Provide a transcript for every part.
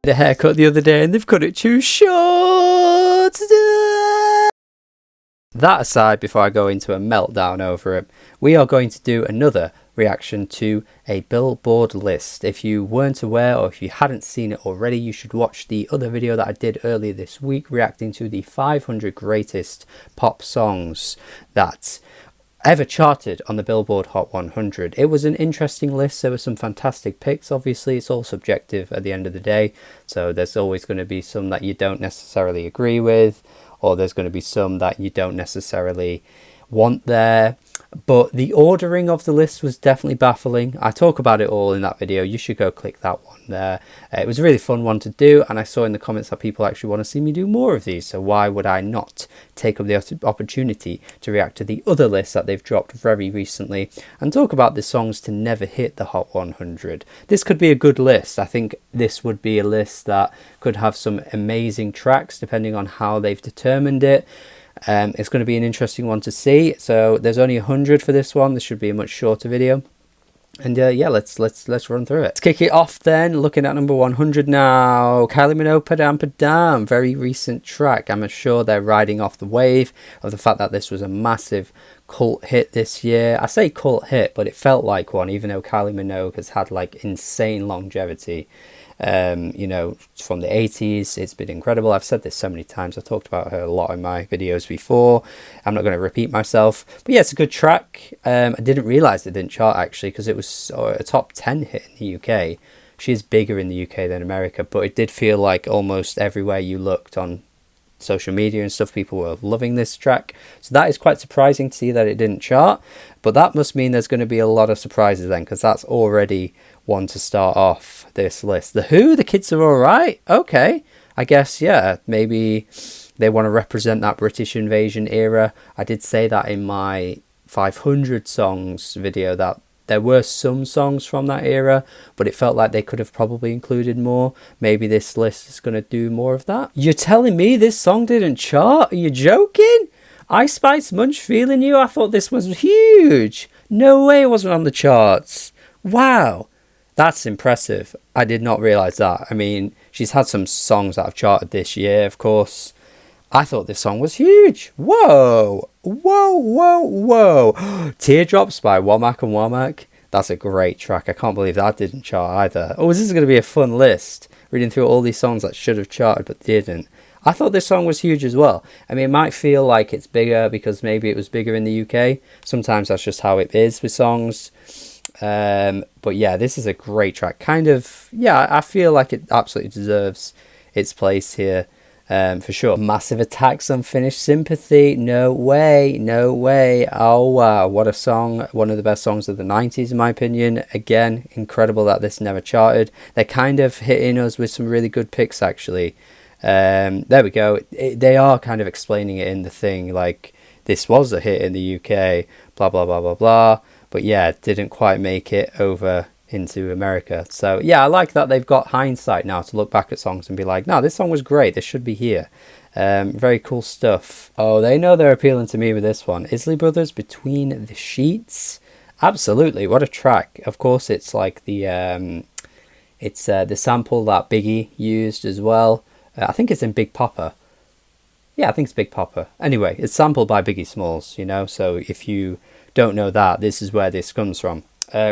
the haircut the other day and they've cut it too short. That aside, before I go into a meltdown over it, we are going to do another reaction to a Billboard list. If you weren't aware, or if you hadn't seen it already, you should watch the other video that I did earlier this week reacting to the 500 greatest pop songs that ever charted on the Billboard Hot 100. It was an interesting list. There were some fantastic picks. Obviously, it's all subjective at the end of the day, so there's always going to be some that you don't necessarily agree with, or there's going to be some that you don't necessarily want there. But the ordering of the list was definitely baffling. I talk about it all in that video. You should go click that one there. It was a really fun one to do, and I saw in the comments that people actually want to see me do more of these, so why would I not take up the opportunity to react to the other lists that they've dropped very recently and talk about the songs to never hit the Hot 100. This could be a good list. I think this would be a list that could have some amazing tracks depending on how they've determined it. It's going to be an interesting one to see. So there's only 100 for this one. This should be a much shorter video. And yeah, let's run through it. Let's kick it off then. Looking at number 100 now. Kylie Minogue, Padam Padam. Very recent track. I'm sure they're riding off the wave of the fact that this was a massive cult hit this year. I say cult hit, but it felt like one, even though Kylie Minogue has had like insane longevity. You know, from the 80s, it's been incredible. I've said this so many times. I've talked about her a lot in my videos before. I'm not going to repeat myself, but yeah, it's a good track. I didn't realize it didn't chart actually, because it was a top 10 hit in the UK. She is bigger in the UK than America, but it did feel like almost everywhere you looked on social media and stuff, people were loving this track. So that is quite surprising to see that it didn't chart, but that must mean there's going to be a lot of surprises then, because that's already one to start off this list. The Who, The Kids Are Alright. Okay, I guess, yeah, maybe they want to represent that British invasion era. I did say that in my 500 songs video, that there were some songs from that era, but it felt like they could have probably included more. Maybe this list is going to do more of that. You're telling me this song didn't chart? Are you joking? Ice Spice Munch Feeling You? I thought this was huge. No way it wasn't on the charts. Wow. That's impressive. I did not realise that. I mean, she's had some songs that have charted this year, of course. I thought this song was huge. Whoa. Whoa, whoa, whoa. Teardrops by Womack and Womack. That's a great track. I can't believe that didn't chart either. Oh, this is going to be a fun list. Reading through all these songs that should have charted but didn't. I thought this song was huge as well. I mean, it might feel like it's bigger because maybe it was bigger in the UK. Sometimes that's just how it is with songs. But yeah, this is a great track. Kind of, yeah, I feel like it absolutely deserves its place here. For sure. Massive Attack's Unfinished Sympathy. No way, no way. Oh wow, what a song. One of the best songs of the 90s in my opinion. Again, incredible that this never charted. They're kind of hitting us with some really good picks actually. There we go. They are kind of explaining it in the thing, like this was a hit in the UK, blah blah blah blah blah, but yeah, it didn't quite make it over into America. So yeah, I like that they've got hindsight now to look back at songs and be like, no, this song was great, this should be here. Very cool stuff. Oh, they know they're appealing to me with this one. Isley Brothers, Between the Sheets. Absolutely, what a track. Of course, it's like the sample that Biggie used as well. I think it's in Big Poppa. Yeah, I think it's Big Poppa. Anyway, it's sampled by Biggie Smalls, you know, so if you don't know that, this is where this comes from.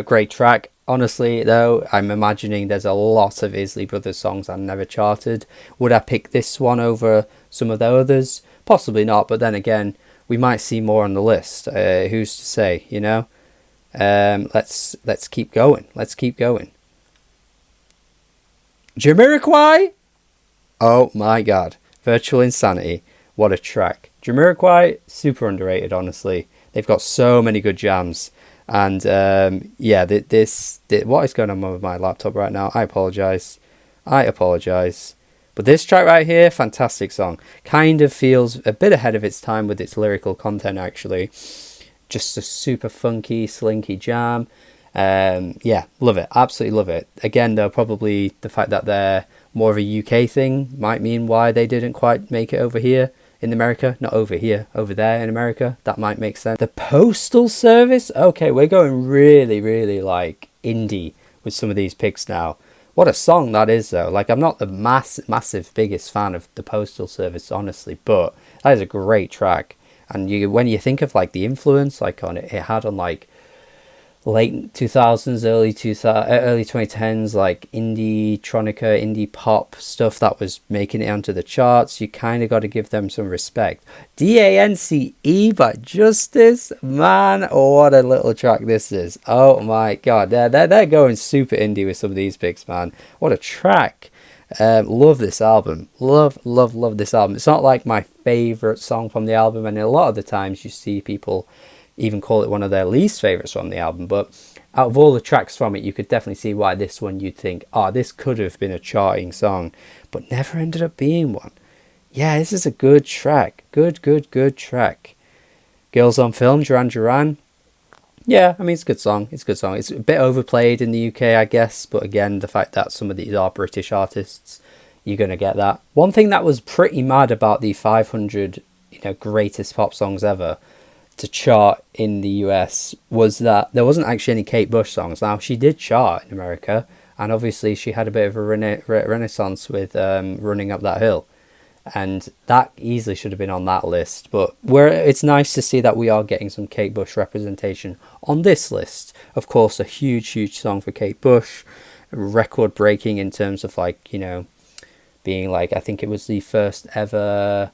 Great track. Honestly, though, I'm imagining there's a lot of Isley Brothers songs that never charted. Would I pick this one over some of the others? Possibly not, but then again, we might see more on the list. Who's to say, you know? Let's keep going. Let's keep going. Jamiroquai? Oh my god. Virtual Insanity. What a track. Jamiroquai, super underrated, honestly. They've got so many good jams. And yeah, what is going on with my laptop right now? I apologise. But this track right here, fantastic song. Kind of feels a bit ahead of its time with its lyrical content, actually. Just a super funky, slinky jam. Yeah, love it. Absolutely love it. Again, though, probably the fact that they're more of a UK thing might mean why they didn't quite make it over here in America. Not over here, over there in America. That might make sense. The Postal Service? Okay, we're going really, really like indie with some of these picks now. What a song that is, though. Like, I'm not the massive biggest fan of the Postal Service, honestly, but that is a great track. And when you think of like the influence like on it had on like late 2000s, early 2010s, like indie pop stuff that was making it onto the charts, you kind of got to give them some respect. DANCE by Justice, man, what a little track this is. Oh my god, they're going super indie with some of these picks, man. What a track. Love this album. Love this album. It's not like my favorite song from the album, and a lot of the times you see people even call it one of their least favorites from the album, but out of all the tracks from it, you could definitely see why this one you'd think, oh, this could have been a charting song, but never ended up being one. Yeah, this is a good track. Good track. Girls on Film, Duran Duran. Yeah, I mean, it's a good song. It's a bit overplayed in the UK, I guess, but again, the fact that some of these are British artists, you're going to get that. One thing that was pretty mad about the 500, greatest pop songs ever to chart in the US was that there wasn't actually any Kate Bush songs. Now, she did chart in America, and obviously she had a bit of a renaissance with Running Up That Hill, and that easily should have been on that list. But it's nice to see that we are getting some Kate Bush representation on this list. Of course, a huge song for Kate Bush, record breaking in terms of being like, I think it was the first ever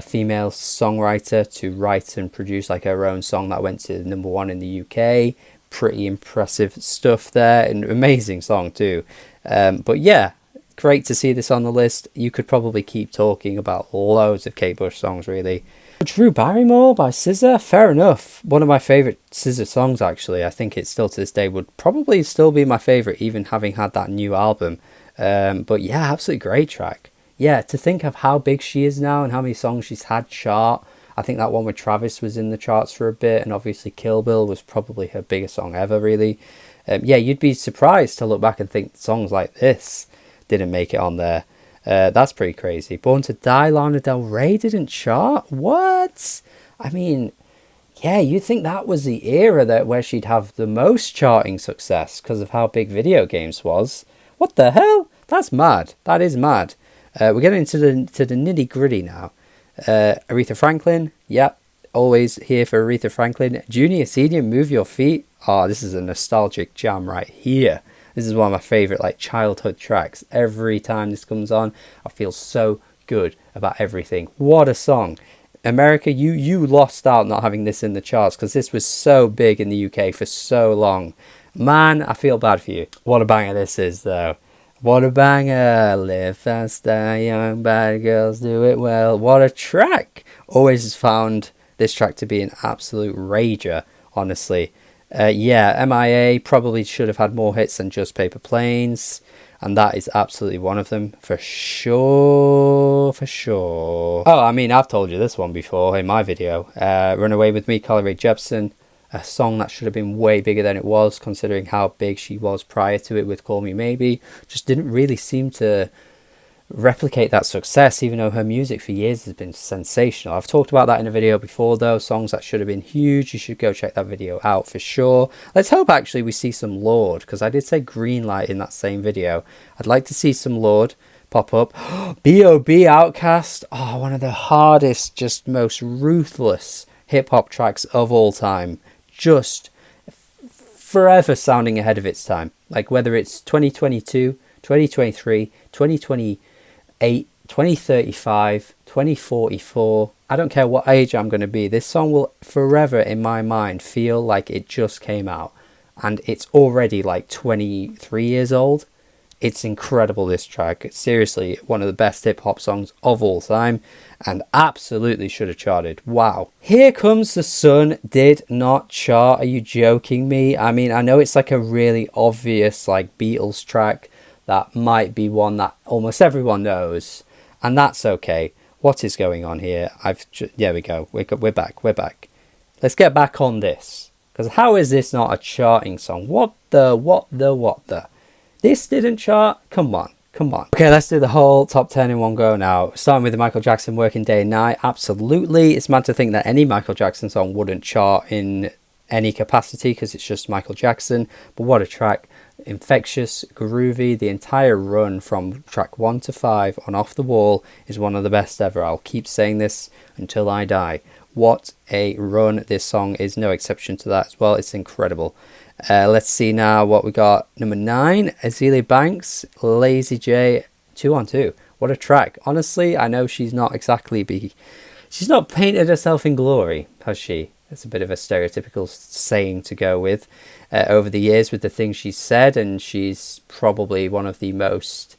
female songwriter to write and produce like her own song that went to #1 in the UK. Pretty impressive stuff there, and amazing song too. But yeah, great to see this on the list. You could probably keep talking about loads of Kate Bush songs, really. Drew Barrymore by SZA, fair enough. One of my favourite SZA songs, actually. I think it still to this day would probably still be my favourite, even having had that new album. But yeah, absolutely great track. Yeah, to think of how big she is now and how many songs she's had chart. I think that one with Travis was in the charts for a bit, and obviously Kill Bill was probably her biggest song ever, really. Yeah, you'd be surprised to look back and think songs like this didn't make it on there. That's pretty crazy. Born to Die, Lana Del Rey didn't chart? What? I mean, yeah, you'd think that was the era where she'd have the most charting success because of how big Video Games was. What the hell? That's mad. That is mad. We're getting into the nitty gritty now. Aretha Franklin, yep, always here for Aretha Franklin. Junior, Senior, Move Your Feet. Oh, this is a nostalgic jam right here. This is one of my favourite childhood tracks. Every time this comes on, I feel so good about everything. What a song. America, you lost out not having this in the charts because this was so big in the UK for so long. Man, I feel bad for you. What a banger this is, though. What a banger. Live fast, die young, bad girls do it well. What a track. Always found this track to be an absolute rager, honestly. Yeah, MIA probably should have had more hits than just Paper Planes, and that is absolutely one of them, for sure. Oh, I mean, I've told you this one before in my video. Run Away With Me, Carly Rae Jepsen. A song that should have been way bigger than it was, considering how big she was prior to it with Call Me Maybe. Just didn't really seem to replicate that success, even though her music for years has been sensational. I've talked about that in a video before, though. Songs that should have been huge. You should go check that video out for sure. Let's hope actually we see some Lorde, because I did say Greenlight in that same video. I'd like to see some Lorde pop up. B.O.B. Outkast. Oh, one of the hardest, just most ruthless hip-hop tracks of all time. Just forever sounding ahead of its time. Like whether it's 2022, 2023, 2028, 2035, 2044. I don't care what age I'm going to be. This song will forever in my mind feel like it just came out. And it's already like 23 years old. It's incredible, this track. It's seriously one of the best hip-hop songs of all time, and absolutely should have charted. Wow. Here Comes the Sun did not chart. Are you joking me? I mean, I know it's like a really obvious Beatles track that might be one that almost everyone knows, and that's okay. What is going on here? There we go. We're back. Let's get back on this, because how is this not a charting song? What the? This didn't chart? Come on. Okay, let's do the whole top 10 in one go now. Starting with the Michael Jackson Working Day and Night. Absolutely. It's mad to think that any Michael Jackson song wouldn't chart in any capacity because it's just Michael Jackson. But what a track. infectious, groovy. The entire run from track 1 to 5 on Off the Wall is one of the best ever. I'll keep saying this until I die. What a run. This song is no exception to that as well. It's incredible. Let's see now what we got. Number 9, Azealia Banks, Lazy J, 2 on 2. What a track. Honestly, I know she's not exactly she's not painted herself in glory, has she? It's a bit of a stereotypical saying to go with over the years with the things she's said, and she's probably one of the most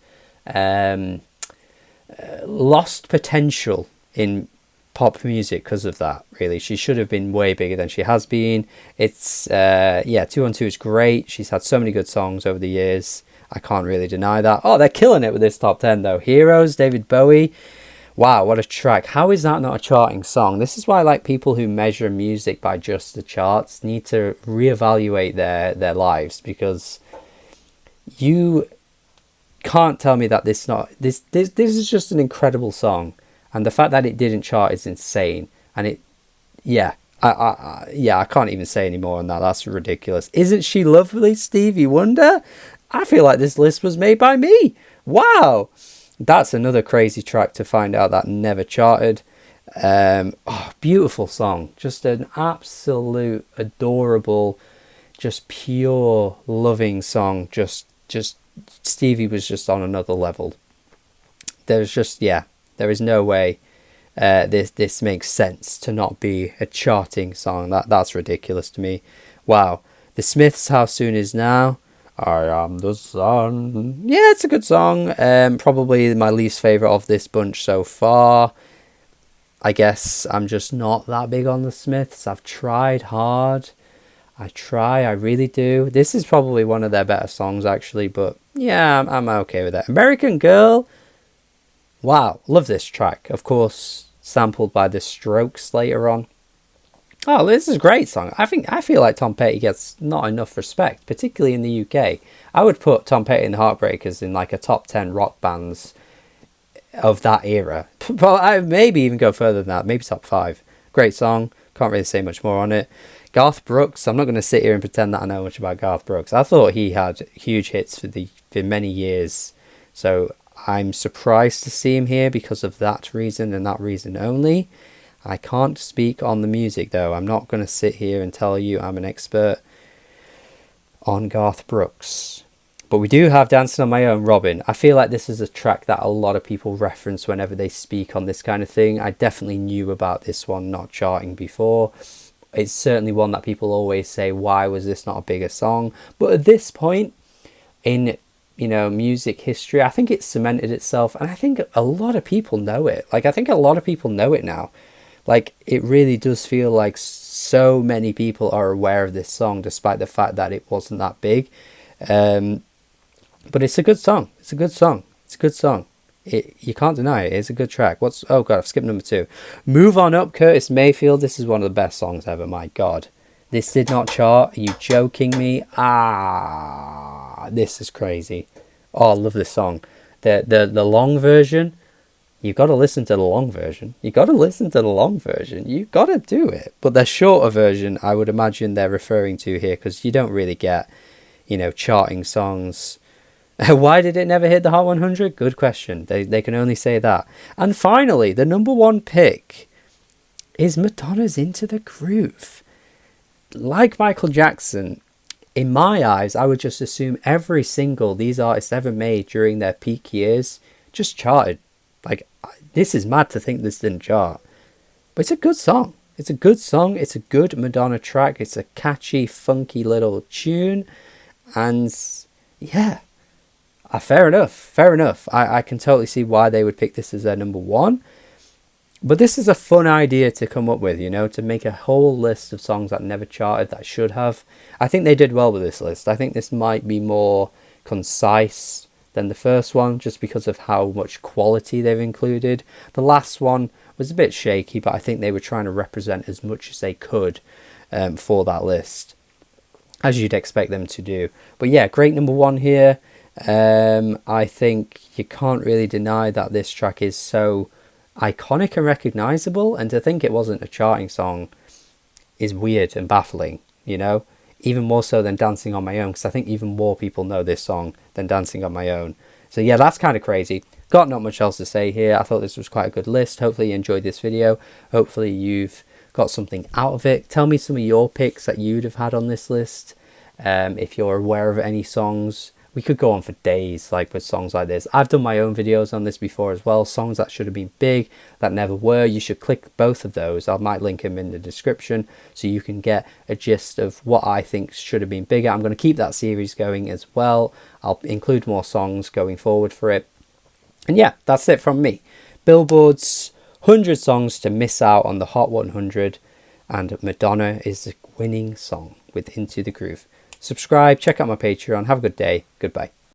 lost potential in pop music because of that. Really, she should have been way bigger than she has been. It's 2 on 2 is great. She's had so many good songs over the years. I can't really deny that. Oh, they're killing it with this top 10 though. Heroes, David Bowie. Wow, what a track. How is that not a charting song? This is why like people who measure music by just the charts need to reevaluate their lives, because you can't tell me that this is just an incredible song, and the fact that it didn't chart is insane. And I can't even say any more on that. That's ridiculous. Isn't she lovely, Stevie Wonder? I feel like this list was made by me. Wow. That's another crazy track to find out that never charted. Beautiful song. Just an absolute adorable, just pure loving song. Just Stevie was just on another level. There is no way this makes sense to not be a charting song. That's ridiculous to me. Wow. The Smiths, How Soon Is Now. I Am the Sun. Yeah, it's a good song. Probably my least favourite of this bunch so far. I guess I'm just not that big on the Smiths. I've tried hard. I really do. This is probably one of their better songs actually, but yeah, I'm okay with that. American Girl. Wow, love this track. Of course, sampled by The Strokes later on. Oh, this is a great song. I feel like Tom Petty gets not enough respect, particularly in the UK. I would put Tom Petty and the Heartbreakers in like a top 10 rock bands of that era. But I maybe even go further than that, maybe top 5. Great song. Can't really say much more on it. Garth Brooks. I'm not going to sit here and pretend that I know much about Garth Brooks. I thought he had huge hits for many years. So I'm surprised to see him here because of that reason and that reason only. I can't speak on the music though. I'm not going to sit here and tell you I'm an expert on Garth Brooks. But we do have Dancing on My Own, Robin. I feel like this is a track that a lot of people reference whenever they speak on this kind of thing. I definitely knew about this one not charting before. It's certainly one that people always say, why was this not a bigger song? But at this point in music history, I think it's cemented itself, and I think a lot of people know it. Like, I think a lot of people know it now. Like, it really does feel like so many people are aware of this song, despite the fact that it wasn't that big. But it's a good song. It's a good song. You can't deny it. It's a good track. Oh god, I've skipped number 2. Move On Up, Curtis Mayfield. This is one of the best songs ever. My god, this did not chart. Are you joking me? This is crazy. Oh, I love this song. The long version. You've got to listen to the long version. You've got to do it. But the shorter version, I would imagine they're referring to here, because you don't really get, charting songs. Why did it never hit the Hot 100? Good question. They can only say that. And finally, the number 1 pick is Madonna's Into the Groove. Like Michael Jackson, in my eyes, I would just assume every single these artists ever made during their peak years just charted. Like, this is mad to think this didn't chart. But it's a good song. It's a good Madonna track. It's a catchy, funky little tune. And yeah, fair enough. I can totally see why they would pick this as their number 1. But this is a fun idea to come up with, to make a whole list of songs that never charted that should have. I think they did well with this list. I think this might be more concise than the first one, just because of how much quality they've included. The last one was a bit shaky, but I think they were trying to represent as much as they could for that list, as you'd expect them to do. But yeah, great number 1 here. I think you can't really deny that this track is so iconic and recognizable, and to think it wasn't a charting song is weird and baffling. even more so than Dancing on My Own, because I think even more people know this song than Dancing on My Own. So yeah, that's kind of crazy. Got not much else to say here. I thought this was quite a good list. Hopefully you enjoyed this video. Hopefully you've got something out of it. Tell me some of your picks that you'd have had on this list. If you're aware of any songs. We could go on for days like with songs like this. I've done my own videos on this before as well. Songs that should have been big that never were. You should click both of those. I might link them in the description so you can get a gist of what I think should have been bigger. I'm going to keep that series going as well. I'll include more songs going forward for it. And yeah, that's it from me. Billboard's 100 songs to miss out on the Hot 100, and Madonna is the winning song with Into the Groove. Subscribe, check out my Patreon. Have a good day. Goodbye.